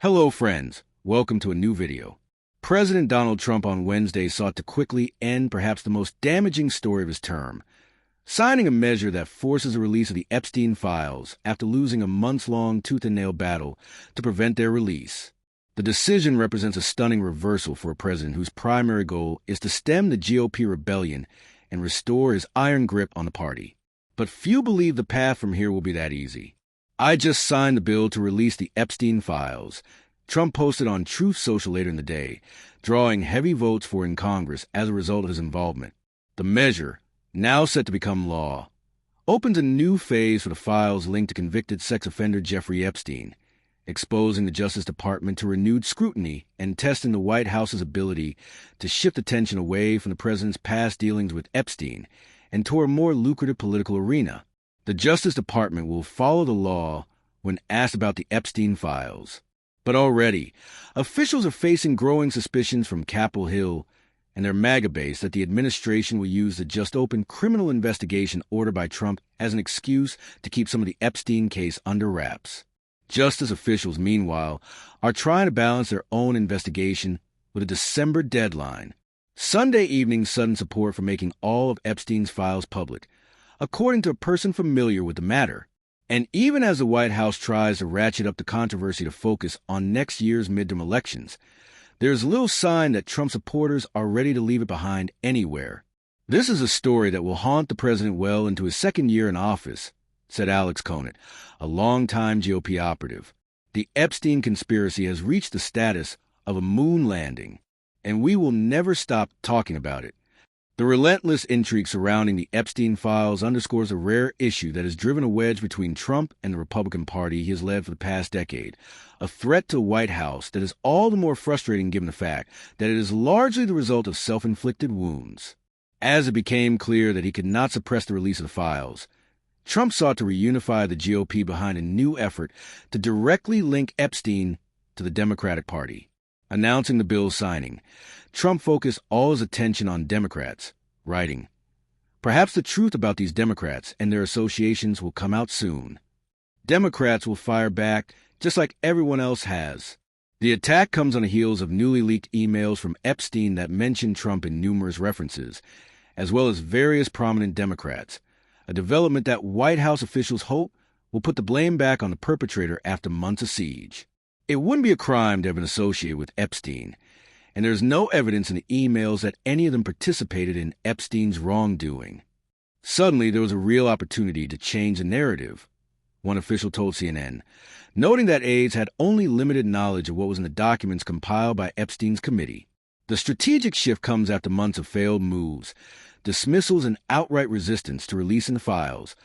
Hello friends, welcome to a new video. President Donald Trump on Wednesday sought to quickly end perhaps the most damaging story of his term, signing a measure that forces the release of the Epstein files after losing a months-long tooth-and-nail battle to prevent their release. The decision represents a stunning reversal for a president whose primary goal is to stem the GOP rebellion and restore his iron grip on the party. But few believe the path from here will be that easy. "I just signed the bill to release the Epstein files," Trump posted on Truth Social later in the day, drawing heavy votes for in Congress as a result of his involvement. The measure, now set to become law, opens a new phase for the files linked to convicted sex offender Jeffrey Epstein, exposing the Justice Department to renewed scrutiny and testing the White House's ability to shift attention away from the president's past dealings with Epstein and toward a more lucrative political arena. The Justice Department will follow the law when asked about the Epstein files. But already, officials are facing growing suspicions from Capitol Hill and their MAGA base that the administration will use the just-opened criminal investigation ordered by Trump as an excuse to keep some of the Epstein case under wraps. Justice officials, meanwhile, are trying to balance their own investigation with a December deadline. Sunday evening's sudden support for making all of Epstein's files public, according to a person familiar with the matter. And even as the White House tries to ratchet up the controversy to focus on next year's midterm elections, there's little sign that Trump supporters are ready to leave it behind anywhere. "This is a story that will haunt the president well into his second year in office," said Alex Conant, a longtime GOP operative. "The Epstein conspiracy has reached the status of a moon landing, and we will never stop talking about it." The relentless intrigue surrounding the Epstein files underscores a rare issue that has driven a wedge between Trump and the Republican Party he has led for the past decade, a threat to the White House that is all the more frustrating given the fact that it is largely the result of self-inflicted wounds. As it became clear that he could not suppress the release of the files, Trump sought to reunify the GOP behind a new effort to directly link Epstein to the Democratic Party. Announcing the bill's signing, Trump focused all his attention on Democrats, writing, "Perhaps the truth about these Democrats and their associations will come out soon. Democrats will fire back just like everyone else has." The attack comes on the heels of newly leaked emails from Epstein that mention Trump in numerous references, as well as various prominent Democrats, a development that White House officials hope will put the blame back on the perpetrator after months of siege. It wouldn't be a crime to have been associated with Epstein, and there's no evidence in the emails that any of them participated in Epstein's wrongdoing. Suddenly, there was a real opportunity to change the narrative, one official told CNN, noting that aides had only limited knowledge of what was in the documents compiled by Epstein's committee. The strategic shift comes after months of failed moves, dismissals, and outright resistance to releasing the files,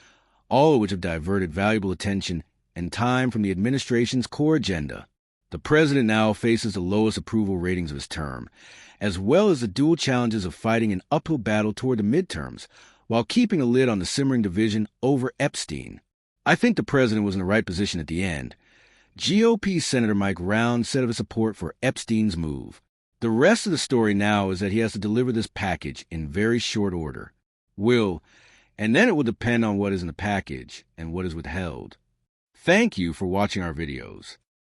all of which have diverted valuable attention and time from the administration's core agenda. The president now faces the lowest approval ratings of his term, as well as the dual challenges of fighting an uphill battle toward the midterms, while keeping a lid on the simmering division over Epstein. "I think the president was in the right position at the end." GOP Senator Mike Round said of his support for Epstein's move. "The rest of the story now is that he has to deliver this package in very short order. And then it will depend on what is in the package and what is withheld." Thank you for watching our videos.